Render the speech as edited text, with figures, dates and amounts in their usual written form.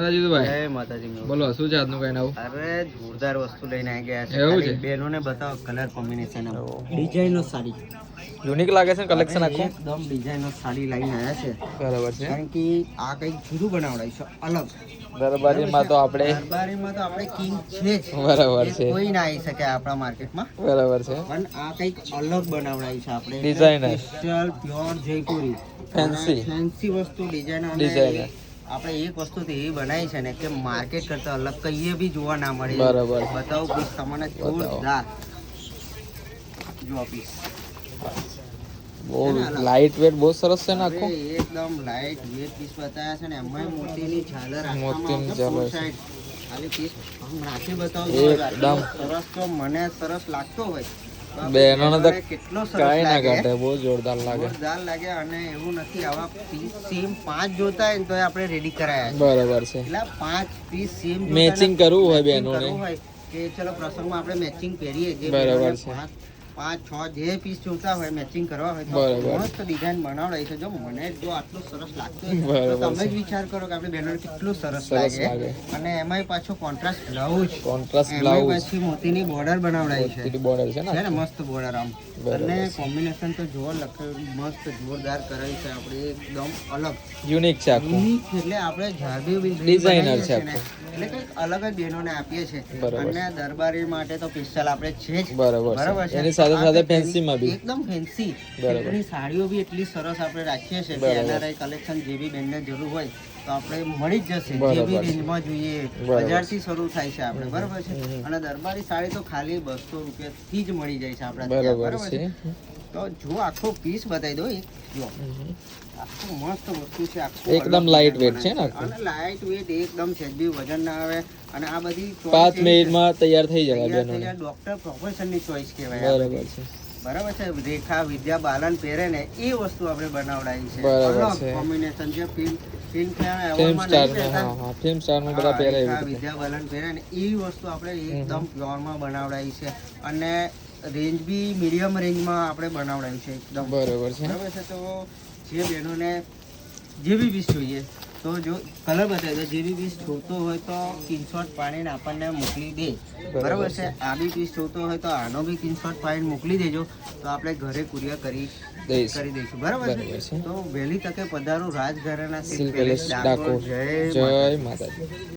માતાજી તો ભાઈ જય માતાજી બોલો શું છે આજનું કઈ નવું? અરે જોરદાર વસ્તુ લઈને આવી ગયા છે. એવું છે? બેનોને બતાવો કલર કોમ્બિનેશન ડિઝાઇનો સાડી યુનિક લાગે છે કલેક્શન આખું. એકદમ ડિઝાઇનો સાડી લઈને આવ્યા છે. બરાબર છે. કારણ કે આ કઈક જુદું બનાવડાય છે અલગ. દરબારીમાં તો આપણે દરબારીમાં તો આપણે કિંગ છે જ. બરાબર છે. કોઈ ના આવી શકે આપણા માર્કેટમાં. બરાબર છે. પણ આ કઈક અલગ બનાવડાય છે આપણે. Designer. Special pure Jaipuri Fancy. Fancy વસ્તુ ડિઝાઇનર Designer. આપણે એક વસ્તુ તો એવી બનાવી છે ને કે માર્કેટ કરતા અલગ કઈએ બી જોવા ના મળે. બરાબર. બતાવો પીસ તમને જોરદાર. જો પીસ બહુ લાઇટ વેટ બહુ સરસ છે ને આખું. એકદમ લાઇટ વેટ પીસ બતાવ્યા છે ને એમાં મોતીની ઝાલર મોતીની ઝાલર છે. ખાલી પીસ રાખી બતાવો. એકદમ. સરસ તો મને સરસ લાગતો હોય બહેનોને તો કેટલો સરસ કાંઈ ના લાગે. કાઢે, બહુ જોરદાર લાગે. જોરદાર લાગે. અને એવું નથી આવા પીસ સેમ 5 જોતા હોય ને તો આપણે રેડી કરાયા છે. બરાબર છે. એટલે 5 પીસ સેમ Matching કરવું હોય બહેનોને. કે ચલો પ્રસંગમાં આપણે મેચિંગ પહેરીએ જે બરાબર બહેનોને છે. 5 6 જે પીસ જોતા હોય મેચિંગ કરવા હોય તો બરાબર. મસ્ત ડિઝાઇન બનાવડાય છે. જો મને જો આટલું સરસ લાગતું હોય બરાબર તો તમે છે. જ વિચાર કરો કે આપણે બહેનોને કેટલું સરસ સરસ લાગે. લાગે. અને એમાંય પાછો કોન્ટ્રાસ્ટ બ્લાઉઝ કોન્ટ્રાસ્ટ એમાંય બ્લાઉઝ પાછી મોતીની બોર્ડર બનાવડાય છે. બોર્ડર છે છે ને. ને મસ્ત બોર્ડર આમ. બરાબર અને છે. કોમ્બિનેશન તો જોર લખેલું મસ્ત જોરદાર કરેલ છે. આપણે એકદમ અલગ યુનિક છે આખું. યુનિક એટલે આપણે જાડવી Designer છે એટલે કંઈક અલગ જ બહેનોને આપીએ છીએ. બરાબર. અને દરબારી માટે તો સ્પેશિયલ આપણે છે જ. બરાબર બરાબર છે. છે. એની સાથે આ સાથે તો fancy માં બી. એકદમ ફેન્સી. બરાબર. એની સાડીઓ બી એટલી સરસ આપણે રાખીએ છીએ કે બરાબર. એનઆરઆઈ કલેક્શન જે બી બેનને જરૂર હોય તો આપણે મળી જ જશે. જે બરાબર બી છે. રેન્જમાં જોઈએ બરાબર. 1000 થી શરૂ થાય છે આપણે. બરાબર છે. અને દરબારી સાડી તો ખાલી 200 રૂપિયાથી જ મળી જાય છે આપણા ત્યાં. બરાબર બરાબર છે. છે. તો જો આખો પીસ બતાવી દો એક જો આખું મસ્ત વસ્તુ છે. આખું એકદમ અલગ light weight બનાવે છે ને આખું? અને લાઇટ વેટ એકદમ છે બી વજન ના આવે. અને આ બધી 5 મિનિટમાં તૈયાર થઈ જાય બહેનોને. ડોક્ટર પ્રોફેશનની ચોઈસ કહેવાય આ બરાબર બધી. છે. બરાબર છે. રેખા વિદ્યા બાલન પહેરે ને એ વસ્તુ આપણે બનાવડાવી છે. બરાબર અલગ છે. કોમ્બિનેશન જે ફિલ્મ ફિલ્મ સ્ટાર હા ફિલ્મ સ્ટાર નું બધા પહેરે એવી રીતે. વિદ્યા બાલન પહેરે ને એ વસ્તુ આપણે એકદમ પ્યોરમાં બનાવડાવી છે. અને રેન્જ બી મીડિયમ રેન્જમાં આપણે બનાવડાવી છે એકદમ. બરાબર છે. બરાબર છે. તો જે બહેનોને જે બી પીસ જોઈએ તો જો કલર બતાવી દો. જે બી પીસ જોતો હોય તો સ્ક્રીનશોટ પાડીને આપણને મોકલી દે. બરાબર છે. આ બી પીસ જોતો હોય તો આનો બી સ્ક્રીનશોટ પાડીને મોકલી દેજો તો આપણે ઘરે કુરિયર કરી દઈશું. બરાબર છે. બરાબર છે. તો વહેલી તકે પધારો રાજઘરાના સિલ્ક પેલેસ ડાકોર. જય માતાજી.